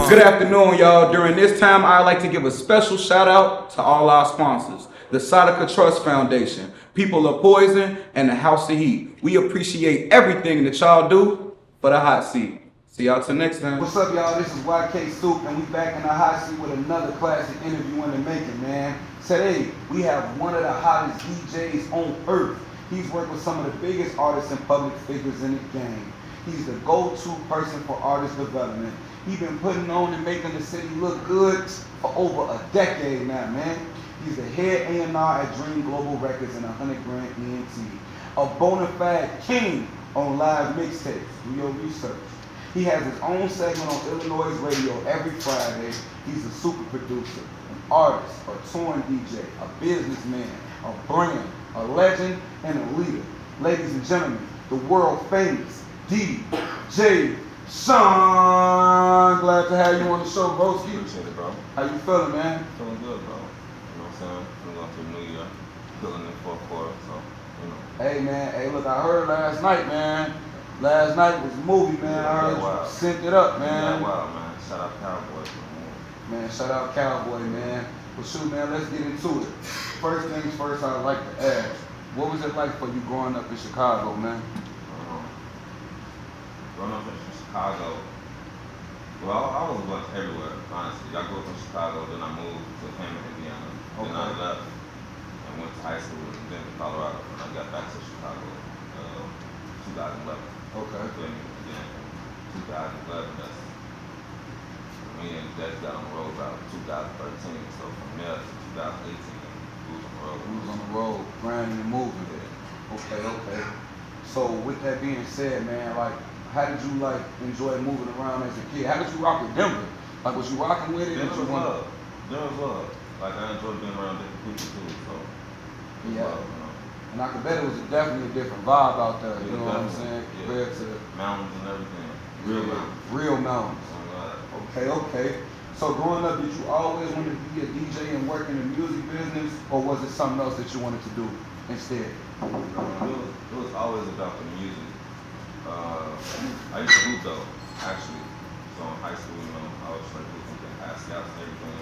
Good afternoon, y'all. During this time, I'd like to give a special shout out to all our sponsors. The Sadaka Trust Foundation, People of Poison, and the House of Heat. We appreciate everything that y'all do for the hot seat. See y'all till next time. What's up, y'all? This is YK Stoop, and we back in the hot seat with another classic interview in the making, man. Today, we have one of the hottest DJs on earth. He's worked with some of the biggest artists and public figures in the game. He's the go-to person for artist development. He's been putting on and making the city look good for over a decade now, man. He's the head A&R at Dream Global Records and 100 Grand ENT. A bona fide king on live mixtapes. Do your research. He has his own segment on Illinois radio every Friday. He's a super producer, an artist, a touring DJ, a businessman, a brand, a legend, and a leader. Ladies and gentlemen, the world famous DJ Shon. Glad to have you on the show, broski. Appreciate it, bro. How you feeling, man? Feeling good, bro. You know what I'm saying? Feeling up to the new year. Feeling in the fourth quarter, so, you know. Hey, man. Hey, look, I heard last night, man. Last night was a movie, man. Yeah, I heard wow. you sent it up, man. Yeah, wow, man. Shout out Cowboys. Man, shout out Cowboy, man. Well, shoot, man, let's get into it. First things first, I'd like to ask, what was it like for you growing up in Chicago, man? Growing up in Chicago, well, I was once everywhere, honestly. I grew up in Chicago, then I moved to Hammond, Indiana. Then I left and went to high school and then to Colorado. And I got back to Chicago 2011. Okay. Then 2011, me and Dad got on the road about 2013. So from there to 2018, we was on the road. We was on the road, grinding and moving. Yeah. Okay. So with that being said, man, like, how did you like enjoy moving around as a kid? How did you rock with Denver? Like, was you rocking with it? Denver was love. Denver was love. Like, I enjoyed being around different people too. So yeah. love, you know. And I could bet it was definitely a different vibe out there. Yeah, you know what I'm saying? Yeah. Compared to mountains and everything. Real mountains. Real mountains. Oh, Okay. So growing up, did you always want to be a DJ and work in the music business, or was it something else that you wanted to do instead? It was always about the music. I used to hoop though, actually. So in high school, you know, I was straight hooping, had scouts and everything.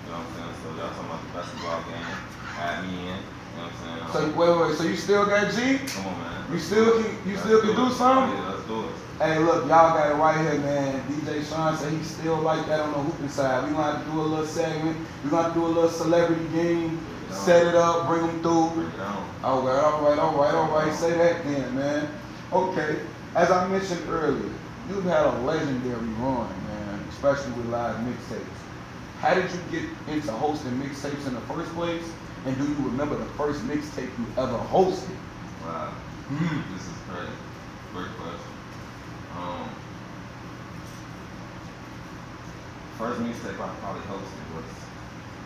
You know what I'm saying? So y'all talking about the basketball game, had me in. You know what I'm saying? So wait. So you still got G? Come on, man. You still can do something? Yeah, let's do it. Hey, look, y'all got it right here, man. DJ Shon said he's still like that on the hooping side. We gonna have to do a little segment. We gonna have to do a little celebrity game. Set it up, bring them through. Bring it on. All right. Say that then, man. Okay. As I mentioned earlier, you've had a legendary run, man, especially with live mixtapes. How did you get into hosting mixtapes in the first place? And do you remember the first mixtape you ever hosted? Wow. This is crazy. Great question. First mixtape I probably hosted was,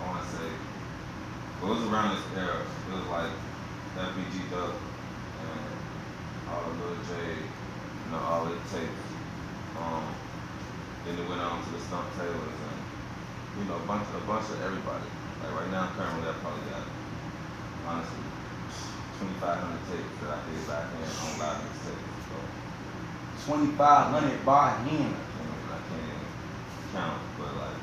I want to say, well, it was around this era. It was like FBG Dub and all the Lil J, you know, all it takes. Then it went on to the Stump Taylors and, you know, a bunch of everybody. Like right now, currently, I probably got, honestly, 2,500 tapes that I did back then on live mixtapes. So 2,500 by hand. I can't even count, but like,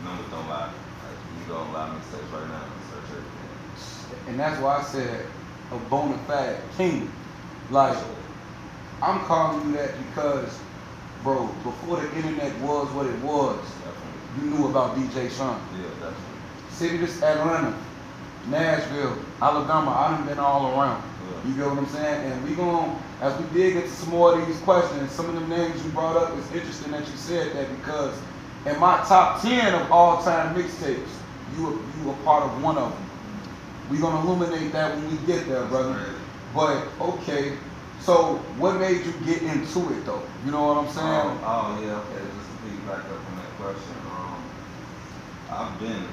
numbers don't lie. Like, you go on live mixtapes right now and search everything. And that's why I said a bona fide king. Like, I'm calling you that because, bro, before the internet was what it was, Definitely. you knew about DJ Shon. Yeah, definitely. City, this Atlanta, Nashville, Alabama, I done been all around. Yeah. You get what I'm saying? And we gon', as we dig into some more of these questions, some of them names you brought up, it's interesting that you said that because in my top 10 of all time mixtapes, you were part of one of them. We gonna illuminate that when we get there, brother. But okay, so what made you get into it though? You know what I'm saying? Yeah, okay. Just to piggyback up on that question, I've been,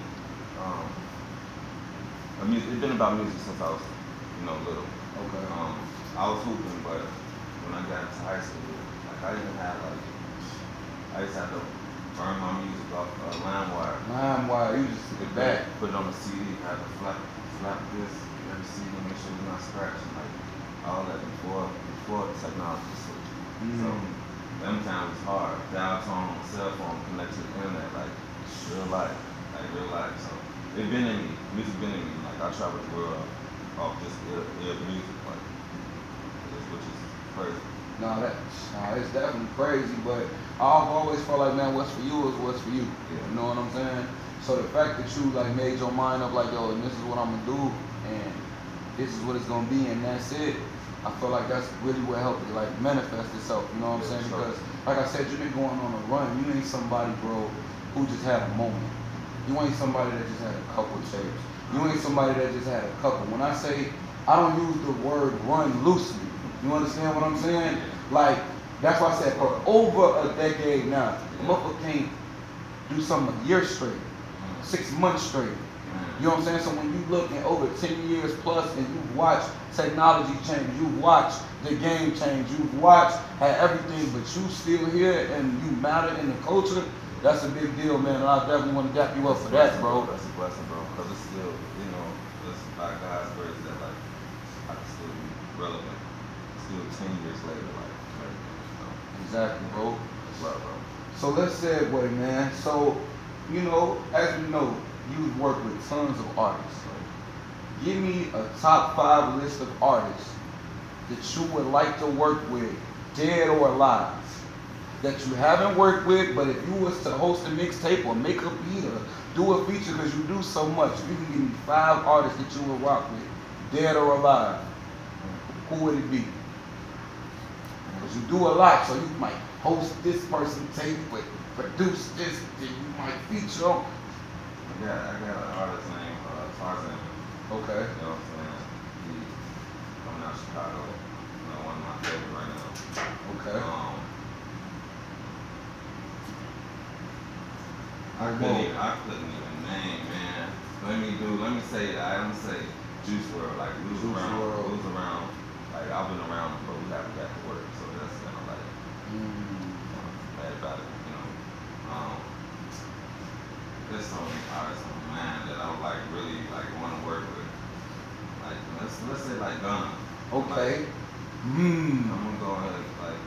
it's been about music since I was, little. Okay. I was hooping, but when I got into high school, like I used to have to burn my music off LimeWire. LimeWire, you just sit back. Put it on the CD, had to flap this, every CD, make sure it's not scratching, like all that before technology switched. So them times was hard. Downtown on cell phone, connected to the internet, like real life, So it been in me. Music been in me. Like I travel the world off just ear music, like which is crazy. It's definitely crazy, but I've always felt like, man, what's for you is what's for you. Yeah. You know what I'm saying? So the fact that you like made your mind up, like, yo, and this is what I'm gonna do, and this is what it's gonna be, and that's it. I feel like that's really what helped it, like, manifest itself. You know what I'm saying? Because, like I said, you've been going on a run. You ain't somebody, bro, who just had a moment. You ain't somebody that just had a couple tapes. You ain't somebody that just had a couple. When I say, I don't use the word run loosely. You understand what I'm saying? Like, that's why I said for over a decade now, motherfucker can't do something a year straight, 6 months straight. You know what I'm saying? So when you look at over 10 years plus and you've watched technology change, you've watched the game change, you've watched everything, but you still here and you matter in the culture, that's a big deal, man. And I definitely want to dap you up for that, bro. That's a blessing, bro. Because it's still, it's by God's grace that like I can still be relevant. Still 10 years later, Exactly, bro. That's love, bro. So let's segue, man. So, as we know, you've worked with tons of artists. Give me a top 5 list of artists that you would like to work with, dead or alive, that you haven't worked with, but if you was to host a mixtape or make a beat or do a feature, because you do so much, if you can give me 5 artists that you would rock with, dead or alive, who would it be? Because you do a lot, so you might host this person tape, but produce this, then you might feature on. I got an artist named Tarzan. Okay. You know what I'm saying? He's coming out of Chicago. One of my favorites right now. Okay. I couldn't even name, man. Let me say Juice WRLD, like lose around. Like I've been around him, but we haven't got to work, so that's kind of like mad about it, There's some artists on man that I would like really like want to work with. Like let's say like Gunna. Okay. Like, I'm gonna go ahead like.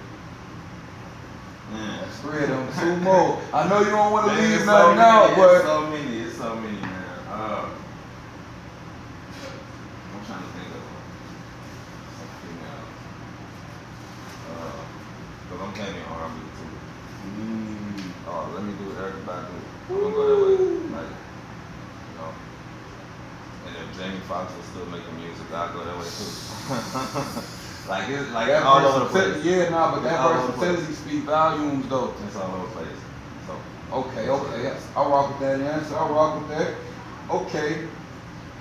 Man. That's 3 of them, 2 more. I know you don't want to leave It's nothing out, but it's so many, man. I'm trying to think of some female. Cause I'm playing R&B too. Let me do everybody. I'm gonna go that way, like, And if Jamie Foxx was still making music, I'd go that way too. It's like that all over the place. Yeah, but that versatility speaks volumes, though. It's all over the place. So. Okay. I'll rock with that answer. I'll rock with that. Okay.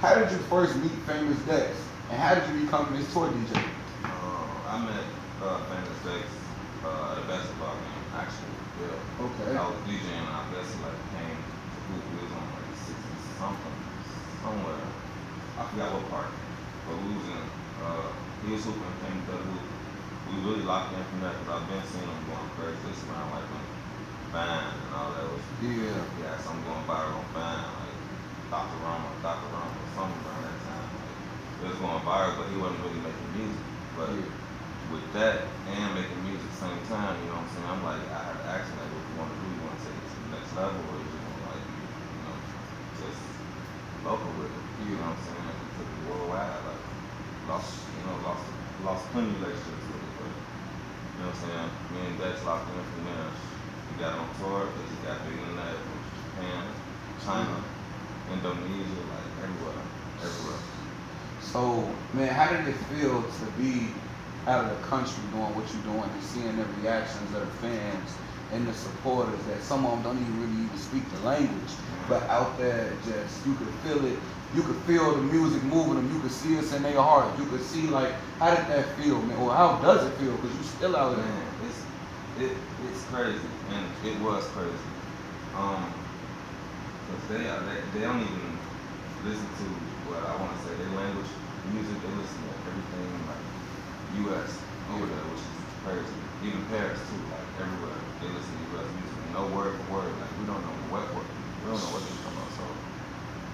How did you first meet Famous Dex? And how did you become his tour DJ? I met Famous Dex at a basketball game, actually. Yeah. Okay. I was DJing, I guess, came to hoop. We was on 60 something, somewhere. I forgot what park. But we was in, he was hooping, came to the hoop. We really locked in from that because I've been seeing him going crazy. This around when Vine and all that was. Yeah, something going viral on Vine, like Dr. Rama, something around that time. It was going viral, but he wasn't really making music. But with that and making music at the same time, you know what I'm saying? I'm like, I had to ask him, like, what you want to do? You want to take it to the next level, or you just want to, just local with it? You know what I'm saying? He took it worldwide, lost plenty of relationships with it, but you know what I'm saying? Me and Dex locked in from there. We got on tour, because he got big in that, Japan, China, Indonesia, like everywhere. So, man, how did it feel to be out of the country doing what you're doing and seeing the reactions of the fans and the supporters that some of them don't even speak the language, but out there just, you could feel it. You could feel the music moving them. You could see us in their heart. You could see, like, how did that feel, man? Or how does it feel? Because you still out there. Man, it's crazy, and it was crazy. Because they don't even listen to what I want to say. Their language, music, they listen to everything like U.S. over there, which is crazy. Even Paris too, like everywhere they listen to U.S. music, no word for word. Like we don't know what they're talking about. So.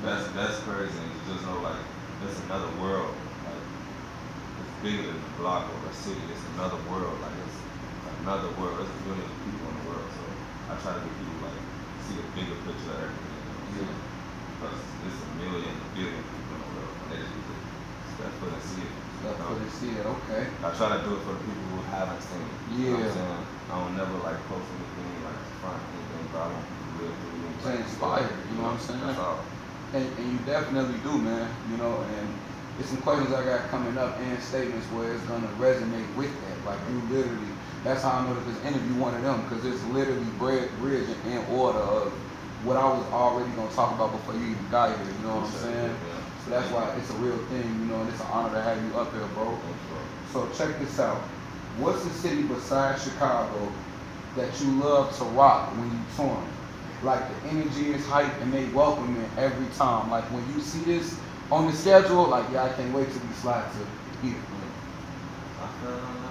That's crazy. You just know like there's another world. Like it's bigger than the block or the city. It's another world. Like it's like another world. There's billions of people in the world, so I try to get people like see the bigger picture of everything. You know, because there's a million, a billion people in the world, and they just need to step foot and see it. Step foot and see it. Okay. I try to do it for the people who haven't seen it. You know what I'm saying? I don't never like post anything like front anything, but I want people to live through it. To inspire, you know what I'm saying? That's all. And you definitely do, man. You know, and it's some questions I got coming up and statements where it's gonna resonate with that. Like you literally, that's how I know that this interview one of them, because it's literally bridge in order of what I was already gonna talk about before you even got here. You know what I'm saying? So that's why it's a real thing, you know, and it's an honor to have you up here, bro. So check this out. What's a city besides Chicago that you love to rock when you touring? Like the energy is hype and they welcome it every time. Like when you see this on the schedule, like yeah, I can't wait till we slide to here. I feel like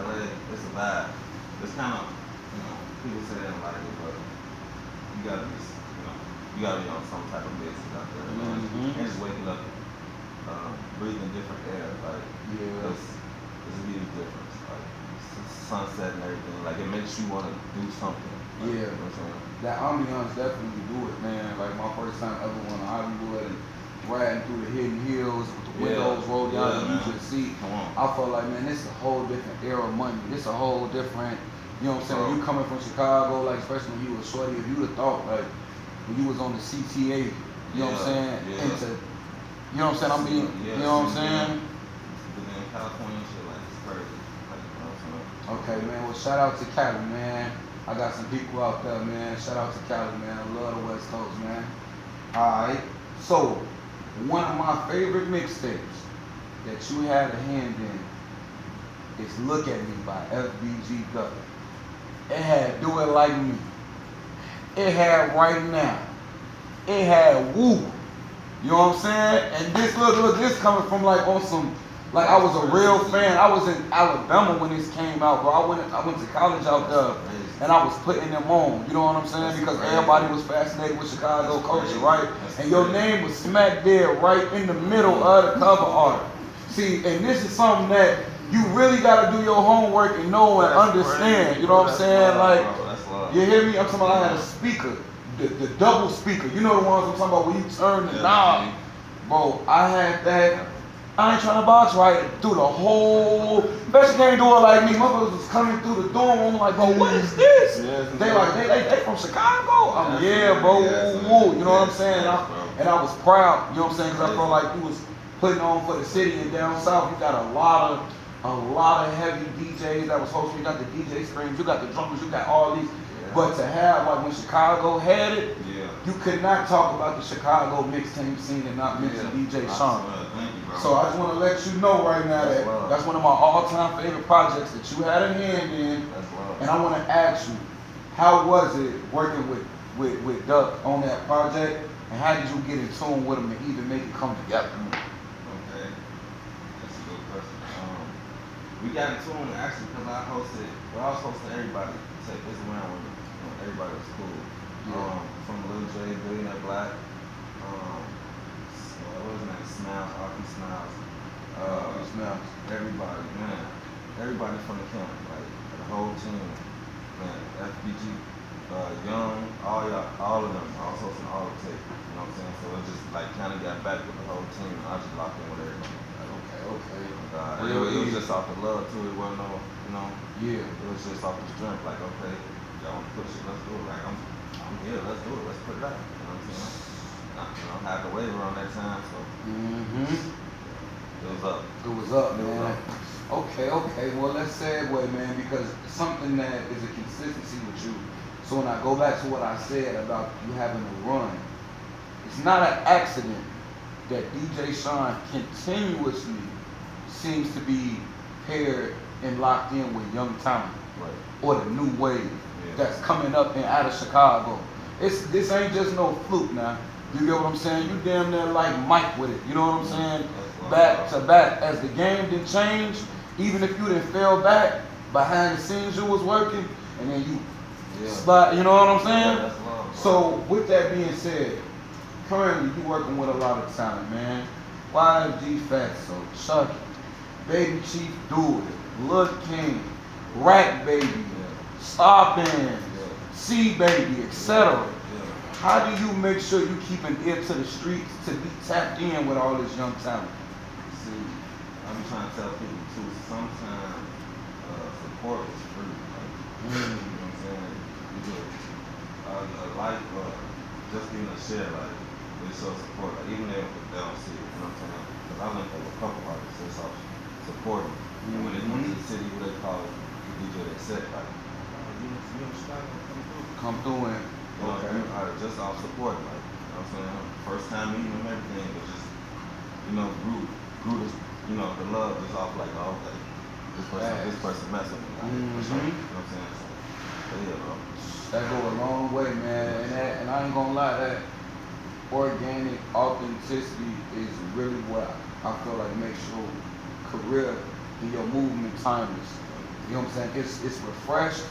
LA, it's a vibe. It's kind of, people say they don't like it, but you gotta be, you gotta be on some type of business out there, and just waking up, breathing different air, like, it's a huge difference, like, sunset and everything, like, it makes you want to do something. Like, you know what I'm saying? That ambiance definitely do it, man. Like my first time ever went to Hollywood and riding through the hidden hills with the windows rolled down and you could see. I felt like, man, this is a whole different era of money. This a whole different, you know what I'm saying? When you coming from Chicago, like especially when you was shorty, if you'd have thought like when you was on the CTA, you know what I'm saying? Into, you know what I'm saying? I mean, you know what I'm saying? But then California shit, like, it's crazy. Like, you know what I'm saying? Okay, man. Well, shout out to Cali, man. I got some people out there, man. Shout out to Cali, man. I love the West Coast, man. Alright. So, one of my favorite mixtapes that you had a hand in is Look at Me by FBG Duck. It had Do It Like Me. It had Right Now. It had Woo. You know what I'm saying? And this look, this coming from like on some, like I was a real fan. I was in Alabama when this came out, bro. I went to college out there. And I was putting them on, you know what I'm saying? Because everybody was fascinated with Chicago culture, right? And your name was smack dead right in the middle of the cover art. See, and this is something that you really got to do your homework and know and understand, you know what I'm saying? Like, you hear me? I'm talking about I had a speaker, the double speaker. You know the ones I'm talking about when you turn the knob. Bro, I had that. I ain't trying to box right through the whole. Bet you can't do it like me. Motherfuckers was coming through the door. I'm like, bro, what is this? They like, they from Chicago? I'm yeah, bro. Woo, you know what I'm saying? And I was proud. You know what I'm saying? Because I felt like you was putting on for the city. And down south, you got a lot of heavy DJs that was hosting. You got the DJ screens. You got the drummers. You got all these. But to have like when Chicago had it, you could not talk about the Chicago mixtape scene and not mention DJ Shon. So I just want to let you know right now that that's one of my all-time favorite projects that you had a hand in. And I want to ask you, how was it working with Duck on that project? And how did you get in tune with him and even make it come together? Okay, that's a good question. We got in tune actually because I was hosting everybody. Take this around when everybody was cool. From Lil J, Billionaire Black, what was his name? Smiles, Arky Smiles. Smiles. Everybody, man. Everybody from the camp, like the whole team, man. FBG, Young, all of them. I was hosting all the tape. You know what I'm saying? So it just like kind of got back with the whole team, and I just locked in with everybody. Like, Okay. It was just off the love too. It wasn't no, Yeah. It was just off the strength. Like, okay, y'all want to push it? Let's do it. Like, I'm here. Let's do it. Let's put it out. You know what I'm saying? I had to waver on that time, so it was up. It was up, man. Okay. Well, let's segue, man, because something that is a consistency with you. So when I go back to what I said about you having a run, it's not an accident that DJ Shon continuously seems to be paired and locked in with young talent, or the new wave that's coming up and out of Chicago. This ain't just no fluke now. You get what I'm saying? You damn near like Mike with it. You know what I'm saying? Back to back. As the game didn't change, even if you didn't fell back, behind the scenes you was working, and then you slide, you know what I'm saying? So with that being said, currently you working with a lot of talent, man. YFG Fatso, Chucky, Baby Chief Do It, Lil King, Rat Baby, Star Bands, C Baby, etc. How do you make sure you keep an ear to the streets to be tapped in with all this young talent? See, I'm trying to tell people too, sometimes support is free. Like, you know what I'm saying? You do a like, just being a share, like, they show support, like, even if they don't see it, you know what I'm saying? Because I linked up with a couple artists that's all supporting. And when they went to the city, what they call it, the DJ they set, like, you know, Chicago, Come through and you know, just off support, like, you know what I'm saying? First time meeting them, everything, but just, you know, grew this, you know, the love just off like, oh, okay, this person messing with me, like, for sure, you know what I'm saying? So yeah, bro. that go a long way, man. And I ain't gonna lie, that organic authenticity is really what I feel like makes your career and your movement timeless. You know what I'm saying? It's refreshed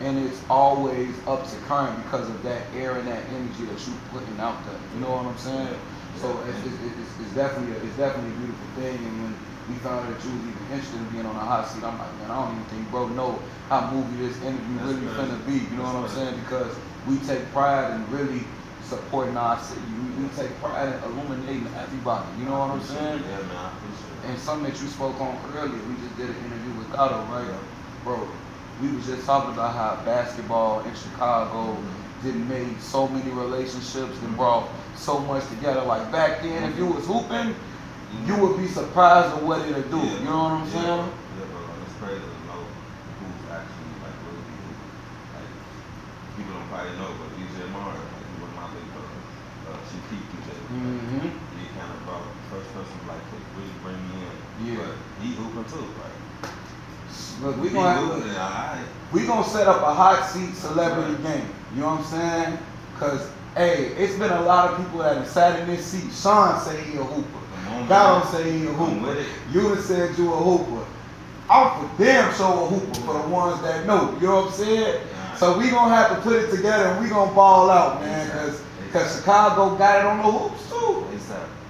and it's always up to current because of that air and that energy that you putting out there. You know what I'm saying? So it's definitely a beautiful thing. And when we found out that you was even interested in being on a hot seat, I'm like, man, I don't even think bro know how movie this interview really finna be. You know what I'm saying? Because we take pride in really supporting our city. We take pride in illuminating everybody. You know what I'm saying? Yeah, man, I appreciate it. And something that you spoke on earlier, we just did an interview with Gato, right? Bro, we was just talking about how basketball in Chicago did made so many relationships and brought so much together. Like back then, if you was hooping, you would be surprised at what it'll do. You know what I'm saying? Yeah, bro. It's crazy to know who's actually like really good. Like people don't probably know, but DJ Mara, like he was my big brother. She peaked DJ. He kind of brought the first person like to really bring me in. Yeah. But he hooping too, like. Look, we He gonna hooping, alright. we gonna set up a hot seat celebrity game. You know what I'm saying? Cause hey, it's been a lot of people that have sat in this seat. Shon say he a hooper. God say he a hooper. You done said you a hooper. I'm for damn sure a hooper for the ones that know. You know what I'm saying? So we gonna have to put it together and we gonna ball out, man. Cause Chicago got it on the hoops too.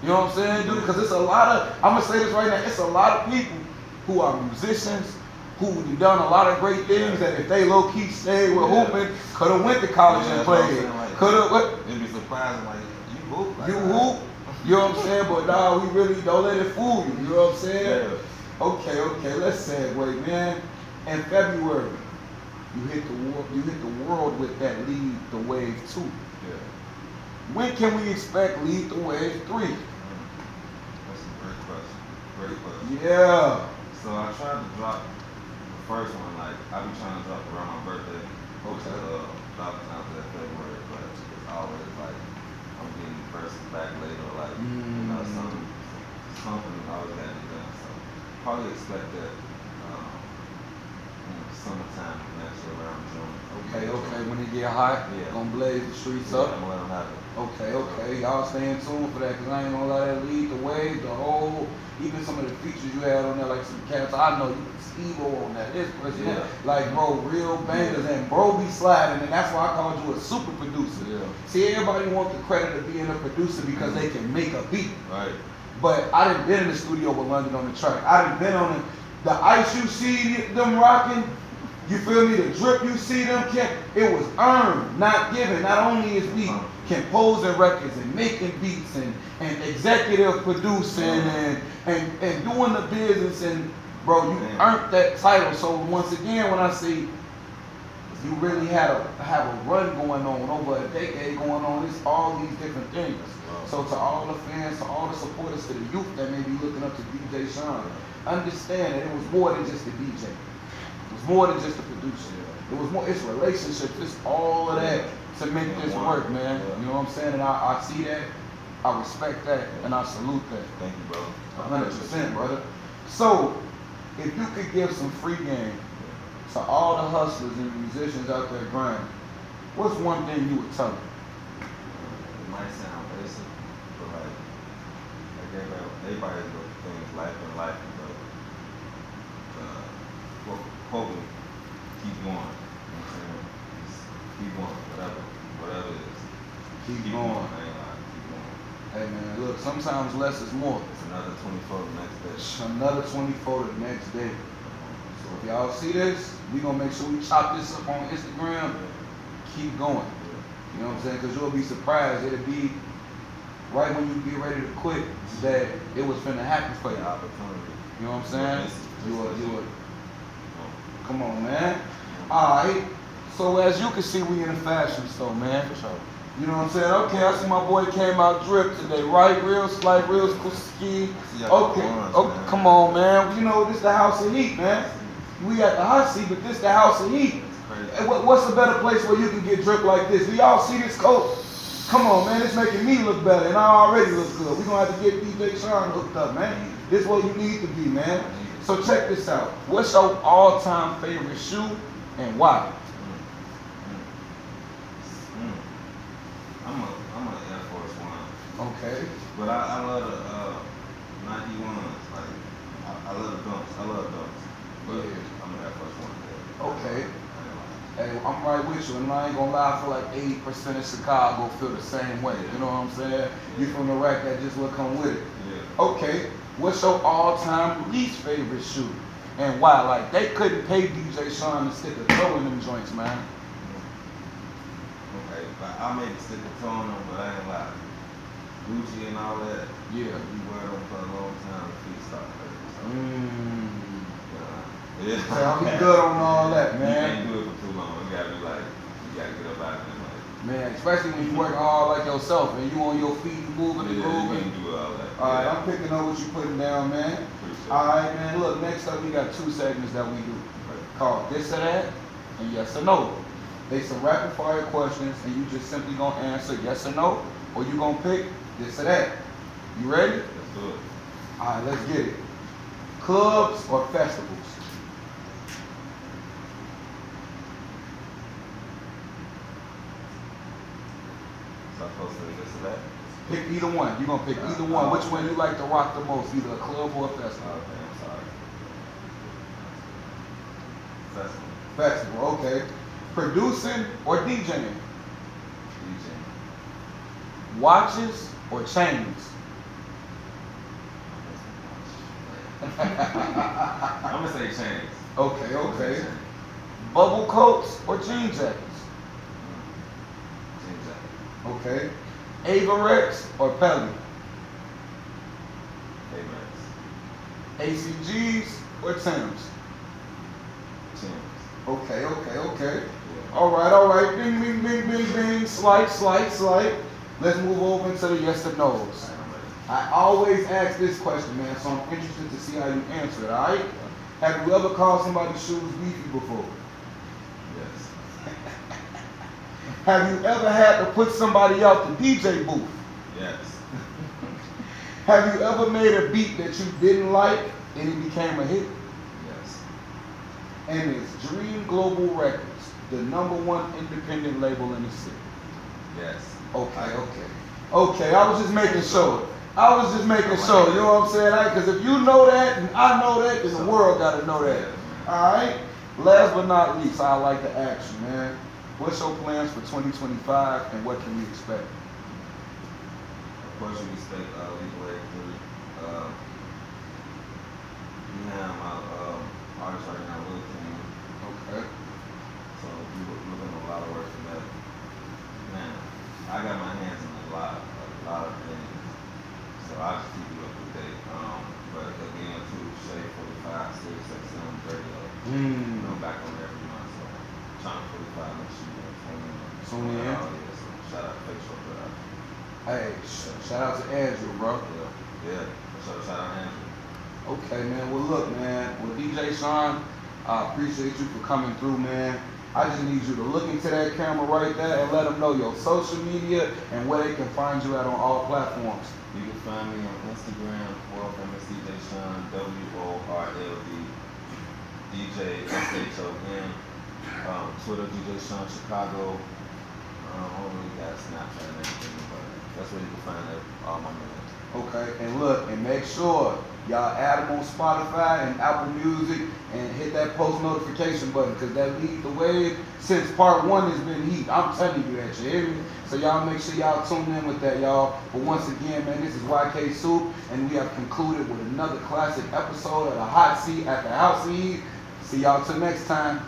You know what I'm saying, dude? Because it's a lot of, I'm gonna say this right now, it's a lot of people who are musicians, who have done a lot of great things that if they low key stayed with hooping, could have went to college and played. Could have what? It'd be surprising, like you hoop. Like, You hoop. You know what I'm saying? But nah, we really don't let it fool you. You know what I'm saying? Yeah. Okay, let's segue, man. In February, you hit the world with that Lead the Wave 2. Yeah. When can we expect Lead the Wave 3? That's a great question. Great question. Yeah. So I tried to drop the first one, like I be trying to drop it around my birthday. Which is about the time of that February, but it's always like I'm getting verses back later, like you know, something always got to be done. So probably expect that summertime next year around June. Okay. When it get hot, gonna blaze the streets up. I'm gonna let them have it. Okay. Y'all stay in tune for that, cause I ain't gonna let that Lead the Wave, the whole, even some of the features you had on there, like some cats. I know you Steve-O on that. This person, like bro, real bangers, and bro be sliding, and that's why I called you a super producer. Yeah. See, everybody wants the credit of being a producer because they can make a beat. Right. But I done been in the studio with London on the track. I done been on the ice you see them rocking. You feel me? The drip you see them, it was earned, not given. Not only is we composing records and making beats and executive producing and doing the business, and bro, you earned that title. So once again, when I say you really have a run going on, over a decade going on, it's all these different things. So to all the fans, to all the supporters, to the youth that may be looking up to DJ Shon, understand that it was more than just a DJ. It was more than just a producer. It was more, it's relationships, it's all of that to make this work, man. You know what I'm saying? And I see that, I respect that, and I salute that. Thank you, bro. 100%, brother. So, if you could give some free game to all the hustlers and musicians out there grinding, what's one thing you would tell them? It might sound basic, but like everybody goes things life and life, but hopefully keep going. You know what I'm saying? Just keep going, whatever it is. Keep going. I ain't lying, keep going. Hey man, look look, sometimes less is more. It's another 24 the next day. Another 24 the next day. So if y'all see this, we gonna make sure we chop this up on Instagram. Keep going. You know what I'm saying? Because you'll be surprised. It'll be right when you get ready to quit that it was finna happen for you. The opportunity. You know what I'm saying? You would. Oh, Come on, man. Alright. So as you can see, we in a fashion store, man. for sure. You know what I'm saying? Okay, I see my boy came out drip today, right? Real slight, real ski. See y'all Okay, ones, okay, man. come on, man. You know, this the house of heat, man. We at the hot seat, but this the house of heat. Crazy. And what's a better place where you can get drip like this? Do y'all see this coat? Come on, man. It's making me look better, and I already look good. We're going to have to get DJ Shon hooked up, man. This is where you need to be, man. So check this out. What's your all-time favorite shoe and why? I'm a Air Force One. Okay. But I love the Nike ones. Like I love the dunks. I love dunks. But Yeah. I'm an Air Force One. Okay. Hey, I'm right with you, and I ain't gonna lie, I feel like 80% of Chicago feel the same way. You know what I'm saying? You from the rack, that just will come with it. Yeah. Okay, what's your all-time least favorite shoe? And why? Like, they couldn't pay DJ Shon to stick a toe in them joints, man. Okay. But I may stick a toe on them, but I ain't lie. Gucci and all that. Yeah. You wear them for a long time. The feet start hurting. Yeah, So, yeah. I'm good on all that, You man. can't do it for too long. You gotta be like, you gotta get up out of there. Man, especially when you working hard like yourself, and you on your feet, you moving and Yeah, you grooving. can't do all that. Alright, Yeah. I'm picking up what you putting down, man. Appreciate it. Alright, man, look, next up we got two segments that we do. Called this or that and yes or no. They some rapid fire questions and you just simply gonna answer yes or no, or you gonna pick this or that. You ready? Let's do it. Alright, let's get it. Clubs or festivals? So I'm supposed to do this or that? Pick either one. You gonna pick either one. Which one you like to rock the most, either a club or a festival? Okay, I'm sorry. Festival. Festival, okay. Producing or DJing? DJ. Watches or chains? I'm gonna say chains. Okay, okay. Bubble coats or jean jackets? Jean jacket. Okay. Averex or Pelly? Amex. ACGs or Timbs? Timbs. Okay, okay, okay. Yeah. All right. Bing, bing, bing, bing, bing. Slight. Let's move over into the yes or no's. I'm ready. I always ask this question, man, so I'm interested to see how you answer it, all right? Have you ever called somebody's shoes beefy before? Yes. Have you ever had to put somebody out the DJ booth? Yes. Have you ever made a beat that you didn't like and it became a hit? Yes. And it's Dream Global Records, the #1 independent label in the city. Yes. Okay, I was just making sure. You know what I'm saying? Because if you know that and I know that, then the world got to know that. All right? Last but not least, I like to ask you, man, what's your plans for 2025 and what can we expect? Of course, you respect legal aid 3. We have my artist right now, Lil King. Okay. So we're doing a lot of work for that. Man, I got my hands in a lot of things. So I just keep you up to date. But again, too, Shade 45, Sirius XM Radio. You know, back on every month. So China 45, make sure you Tune in. Oh, yeah, so shout out to Facebook for that. Hey, shout out to Andrew, bro. Yeah. Shout out to Andrew. Okay, man. Well, look, man. With DJ Shon, I appreciate you for coming through, man. I just need you to look into that camera right there and let them know your social media and where they can find you at on all platforms. You can find me on Instagram, DJ Shon, WORLD, DJ SHON, Twitter, DJ Shon Chicago. I don't really got Snapchat and everything, but that's where you can find all my minutes. Okay, and look, and make sure y'all add them on Spotify and Apple Music and hit that post notification button because that lead the wave since part 1 has been heat. I'm telling you that, you hear me? So y'all make sure y'all tune in with that, y'all. But once again, man, this is YK Soup, and we have concluded with another classic episode of the Hot Seat at the House of Heat. See y'all till next time.